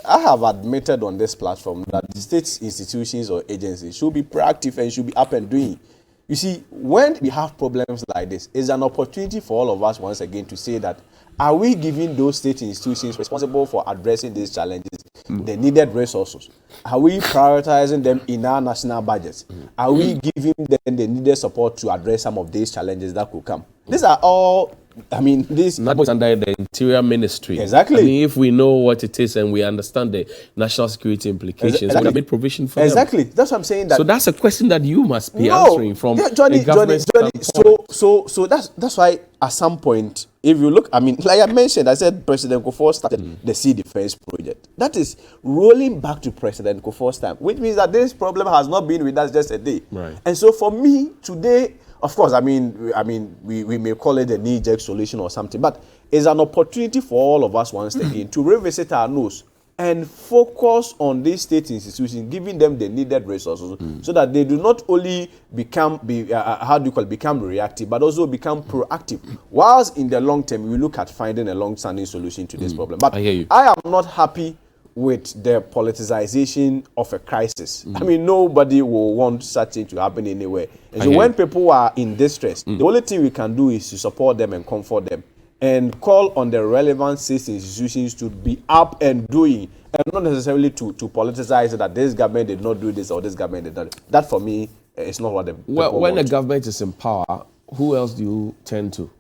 I have admitted on this platform that the state institutions or agencies should be proactive and should be up and doing. You see, when we have problems like this, it's an opportunity for all of us once again to say that, are we giving those state institutions responsible for addressing these challenges the needed resources? Are we prioritizing them in our national budgets? Are we giving them the needed support to address some of these challenges that could come? These are all, I mean, this... Not under the Interior Ministry. Exactly. I mean, if we know what it is and we understand the national security implications, we can make provision for them. Exactly. That's what I'm saying. That so that's a question that you must be answering from Johnny, a government standpoint. So that's why at some point, if you look, I mean, like I mentioned, I said President Kufuor started the Sea Defense Project. That is rolling back to President Kufuor's time, which means that this problem has not been with us just a day. Right. And so for me, today, of course, I mean, we may call it a knee-jerk solution or something, but it's an opportunity for all of us once again to revisit our nose and focus on these state institutions, giving them the needed resources so that they do not only become reactive, but also become proactive. Whilst in the long term, we look at finding a long-standing solution to this problem. But I hear you. I am not happy with the politicization of a crisis. I mean, nobody will want such thing to happen anywhere. And so when people are in distress, the only thing we can do is to support them and comfort them and call on the relevant state institutions to be up and doing, and not necessarily to politicize that this government did not do this or this government did not. That for me is not what the people when want. a government is in power, who else do you turn to?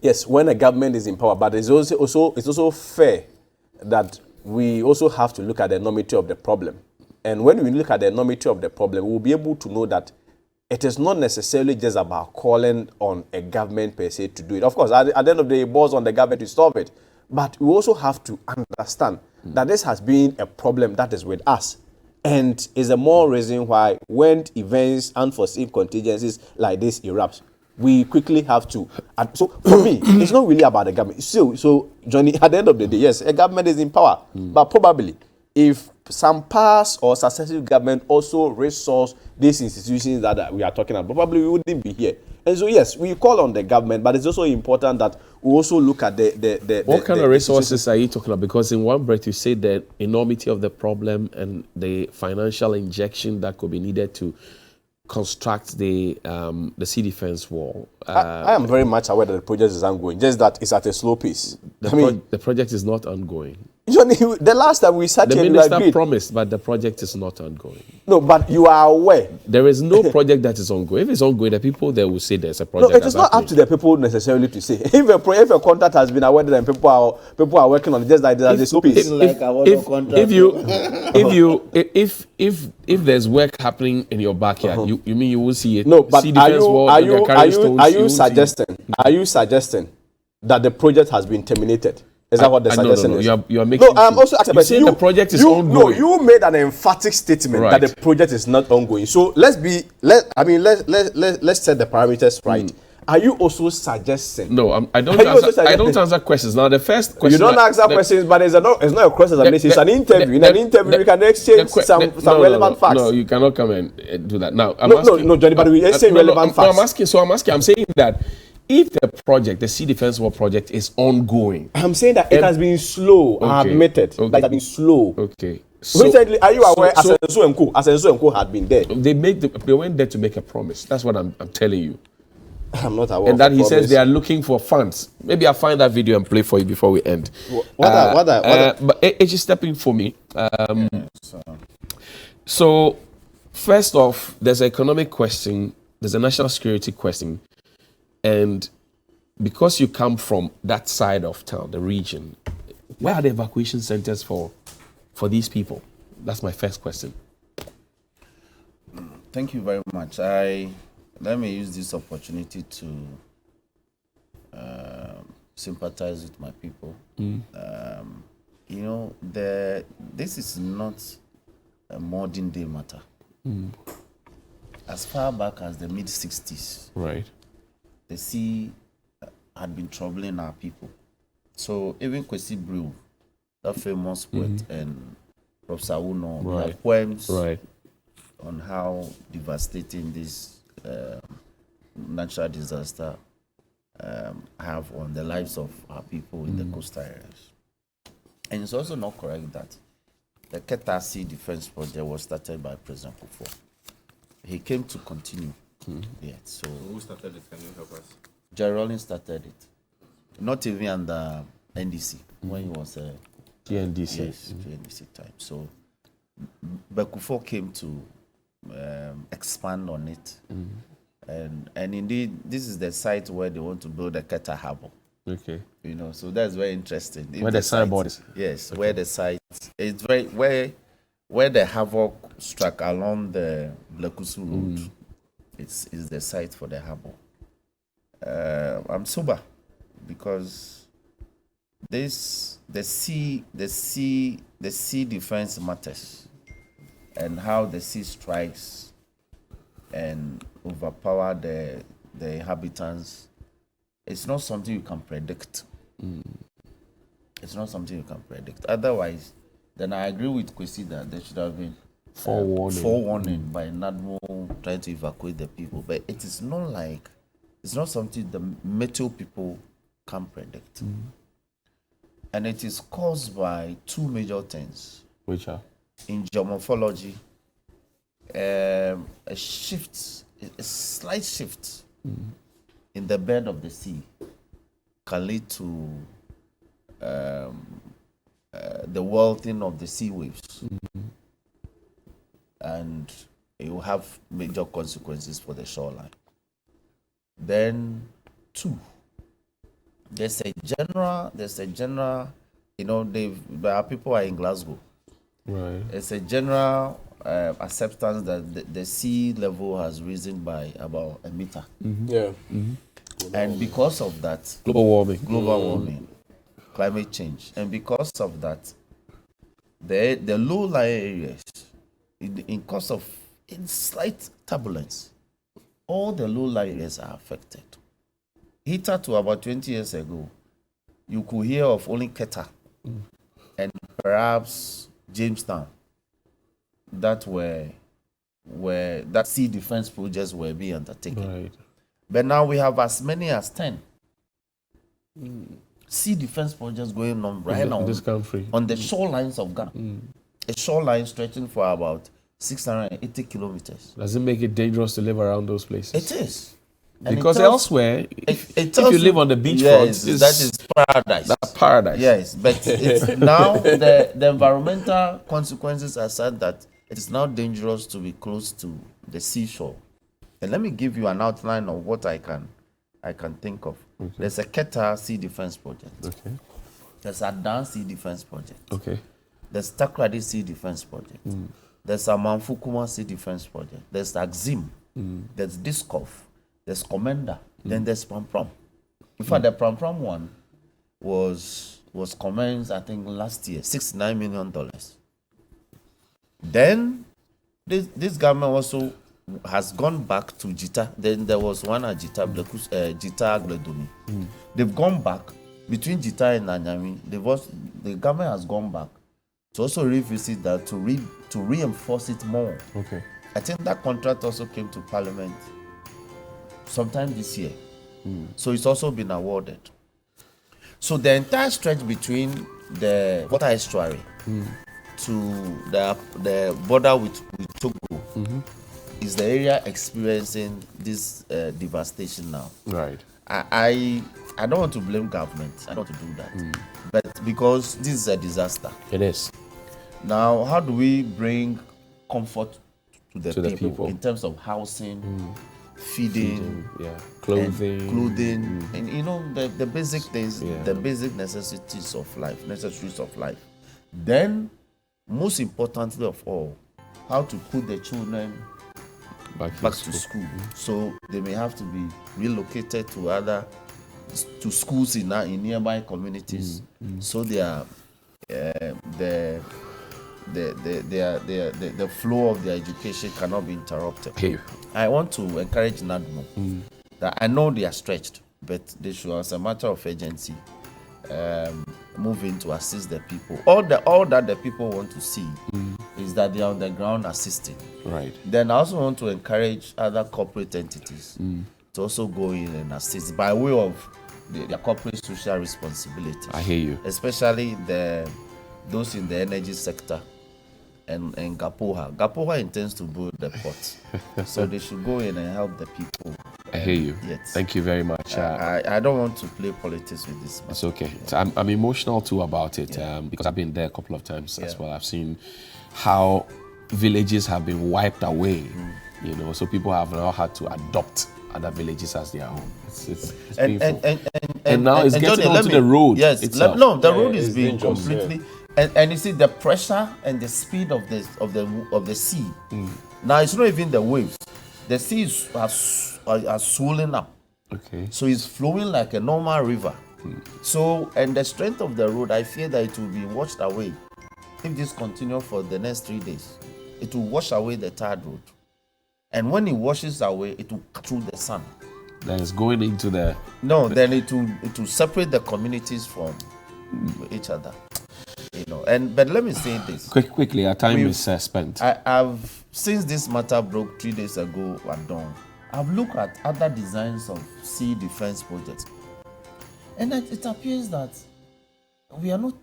Yes, when a government is in power, but it's also fair that we also have to look at the enormity of the problem. And when we look at the enormity of the problem, we'll be able to know that it is not necessarily just about calling on a government per se to do it. Of course, at the end of the day, it boils on the government to solve it. But we also have to understand that this has been a problem that is with us. And is a more reason why when events, unforeseen contingencies like this erupt, we quickly have to. And so for me, it's not really about the government. So Johnny, at the end of the day, yes, a government is in power, but probably if some past or successive government also resource these institutions that we are talking about, probably we wouldn't be here. And so yes, we call on the government, but it's also important that we also look at what kind of resources are you talking about? Because in one breath you say the enormity of the problem and the financial injection that could be needed to construct the sea defense wall. I am very much aware that the project is ongoing, just that it's at a slow pace. The project is not ongoing. Johnny, the last time we sat The here, we minister agreed. promised, but the project is not ongoing. No, but you are aware. There is no project that is ongoing. If it's ongoing, the people there will say there's a No, project. it is not up to the people necessarily to say. If a contract has been awarded and people are working on it, just like there's a space. If there's work happening in your backyard, you mean you will see it? No, but see are defense wall, you they're carrying stones, are you you won't see it. suggesting that the project has been terminated? Is that what the suggestion no. is? You are making. No, I'm also asking. You're saying the project is ongoing. No, you made an emphatic statement Right. that the project is not ongoing. So let's set the parameters right. Are you also suggesting? No, I don't. Are you also I don't suggesting- answer questions. Now the first question. You don't answer questions, but it's not a question examination. It's an interview. In an interview, we can exchange some relevant facts. No, you cannot come and do that. Now, No, Johnny, but we exchange relevant facts. I'm saying that if the project, the Sea Defense Wall project, is ongoing. I'm saying that it has been slow. I Okay, admitted okay. that it has been slow. Okay. Recently, are you aware Asensu and Co had been there? They went there to make a promise. That's what I'm telling you. I'm not aware. And that he says they are looking for funds. Maybe I'll find that video and play for you before we end. But it is stepping for me. So, first off, there's an economic question, there's a national security question, and because you come from that side of town, the region, where are the evacuation centers for these people? That's my first question. Thank you very much. Let me use this opportunity to sympathize with my people. This is not a modern day matter. As far back as the mid-60s, Right. the sea had been troubling our people. So even Kwesi Brew, that famous poet, and Professor Uno, Right. their poems Right. on how devastating this natural disaster have on the lives of our people in the coastal areas. And it's also not correct that the Keta Sea Defense Project was started by President Kufuor. He came to continue. Yeah, so who started it? Can you help us? Jerry Rawlings started it. Not even under NDC, when he was TNDC. yes, NDC time. So Kufuor came to expand on it. And indeed, this is the site where they want to build a Keta harbor. Okay. So that's very interesting. Where the signboard is. Yes, where the site, it's very, where the havoc struck along the Blekusu Road, is the site for the harbor. I'm sober because the sea defense matters, and how the sea strikes and overpower the inhabitants. It's not something you can predict. It's not something you can predict. Otherwise, then I agree with Kwesi that there should have been forewarning by NADMO trying to evacuate the people. But it is not like, it's not something the meteo people can predict. And it is caused by two major things. Which are? In geomorphology, a slight shift in the bed of the sea can lead to the welting of the sea waves, and it will have major consequences for the shoreline. Then, two, there's a general, our people are in Glasgow. Right. It's a general acceptance that the sea level has risen by about a meter. Yeah. And because of that, Global warming, climate change, and because of that, the low-lying areas, in slight turbulence, all the low-lying areas are affected. Hitherto, about 20 years ago, you could hear of only Keta and perhaps Jamestown that sea defense projects were being undertaken. Right. But now we have as many as 10 sea defense projects going on right now in this country. on the shorelines of Ghana. A shoreline stretching for about 680 kilometers. Does it make it dangerous to live around those places? It is. And Because it tells- elsewhere, it if tells you live on the beachfront, yes, that is paradise. that's paradise. Yes, but it's now the environmental consequences are such that it is now dangerous to be close to the seashore. And let me give you an outline of what I can think of. Okay. There's a Keta Sea Defense Project. Okay. There's a Dan Sea Defense Project. Okay. There's Takrady Sea Defense Project. There's a Manfukuma Sea Defense Project. There's Axim. There's Diskov. There's Commander. Then there's Pram. In fact, the Pram one was commenced, I think, last year, $69 million. Then this government also has gone back to Jita. Then there was one at Jita, Jita Agledomi. They've gone back between Jita and Anyami. The government has gone back to also revisit that, to reinforce it more. Okay. I think that contract also came to Parliament sometime this year. So it's also been awarded. So the entire stretch between the water estuary to the border with Togo is the area experiencing this devastation now. Right. I don't want to blame government. I don't want to do that. But because this is a disaster. It is. Now, how do we bring comfort to the people in terms of housing, feeding, clothing, and you know the basic things, the basic necessities of life. Then, most importantly of all, how to put the children back to school. So they may have to be relocated to schools in nearby communities. So they are the flow of their education cannot be interrupted. Okay. I want to encourage NADMO that I know they are stretched, but they should, as a matter of urgency, move in to assist the people. All that the people want to see is that they are on the ground assisting. Right. Then I also want to encourage other corporate entities to also go in and assist by way of their corporate social responsibility. I hear you. Especially those in the energy sector and Gapoha. Gapoha intends to build the port. So they should go in and help the people. I hear you. Yes. Thank you very much. I don't want to play politics with this. It's okay. I'm emotional too about it because I've been there a couple of times as well. I've seen how villages have been wiped away, you know, so people have now had to adopt other villages as their own. It's painful. And now it's getting onto the road. Yes, itself. The road is being completely. And you see the pressure and the speed of the sea. Now it's not even the waves. The sea are swollen up. Okay. So it's flowing like a normal river. So, and the strength of the road, I fear that it will be washed away. If this continues for the next 3 days, it will wash away the tarred road. And when it washes away, it will cut through the sun. Then it's going into the... No, then it will separate the communities from each other. You know, but let me say this. Quickly, our time is spent. I've since this matter broke 3 days ago at dawn, I've looked at other designs of sea defense projects, and it appears that we are not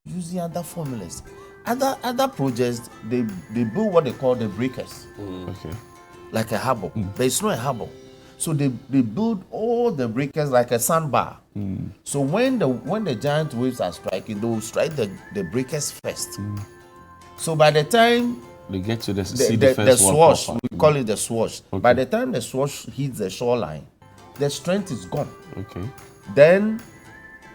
using other formulas. Other projects they build what they call the breakers, Okay. like a harbor, but it's not a harbor. So they build all the breakers like a sandbar. So when the giant waves are striking, they will strike the breakers first. So by the time they get to the swash, we call it the swash. Okay. By the time the swash hits the shoreline, the strength is gone. Okay. Then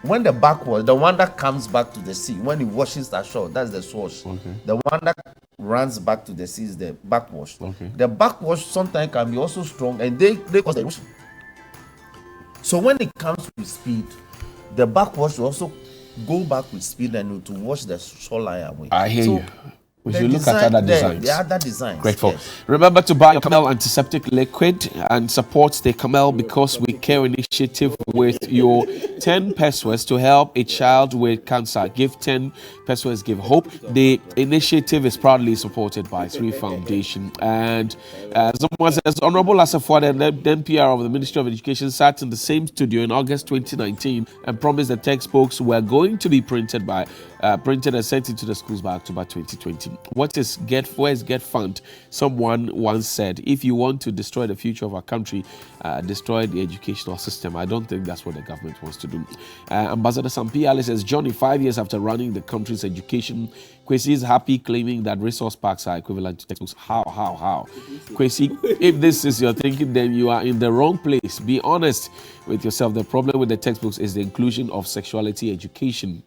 when the backwash, the one that comes back to the sea, when it washes ashore, that's the swash. Okay. The one that runs back to the sea is the backwash. Okay. The backwash sometimes can be also strong, and they cause the erosion. So when it comes with speed, the backwash will also go back with speed and to wash the shoreline away. I hear you. We should look at other designs. The other designs. Grateful. Yes. Remember to buy your Camel antiseptic liquid and support the Camel Because We Care initiative with your 10 pesos to help a child with cancer. Give 10 pesos, give hope. The initiative is proudly supported by 3 Foundation. And someone says, Honorable Asafo, the NPR of the Ministry of Education, sat in the same studio in August 2019 and promised the textbooks were going to be printed by printed and sent into the schools by October 2020. Where is Get Fund? Someone once said, if you want to destroy the future of our country, destroy the educational system. I don't think that's what the government wants to do. Ambassador Sampiale says, Johnny, 5 years after running the country's education, Kwesi is happy, claiming that resource parks are equivalent to textbooks. How? Kwesi, if this is your thinking, then you are in the wrong place. Be honest with yourself. The problem with the textbooks is the inclusion of sexuality education.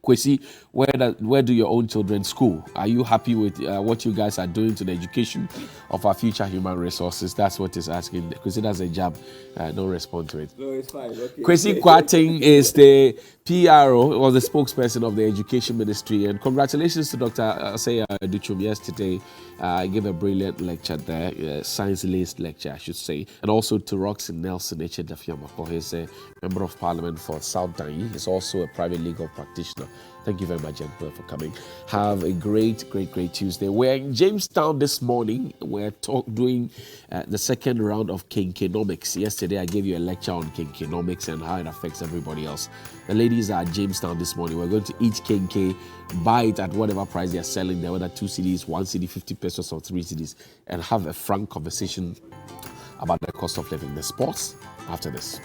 Kwesi, where do your own children school? Are you happy with what you guys are doing to the education of our future human resources? That's what it's asking. Kwesi, that's a jab. Don't respond to it. No, it's fine. Okay. Kwesi Kwating is the PRO, or the spokesperson of the Education Ministry. And congratulations to Dr. Asaya Duchum yesterday. I gave a brilliant lecture there, science-laced lecture, I should say. And also to Roxy Nelson Echedafiamako. He's a member of parliament for South Danyi. He's also a private legal practitioner. Thank you very much, gentlemen, for coming. Have a great Tuesday. We're in Jamestown this morning. We're doing the second round of kinkenomics. Yesterday, I gave you a lecture on kinkenomics and how it affects everybody else. The ladies are at Jamestown this morning. We're going to eat kinke, buy it at whatever price they're selling there, whether 2 cedis, 1 cedi, 50 pesos, or 3 cedis, and have a frank conversation about the cost of living. The sports after this.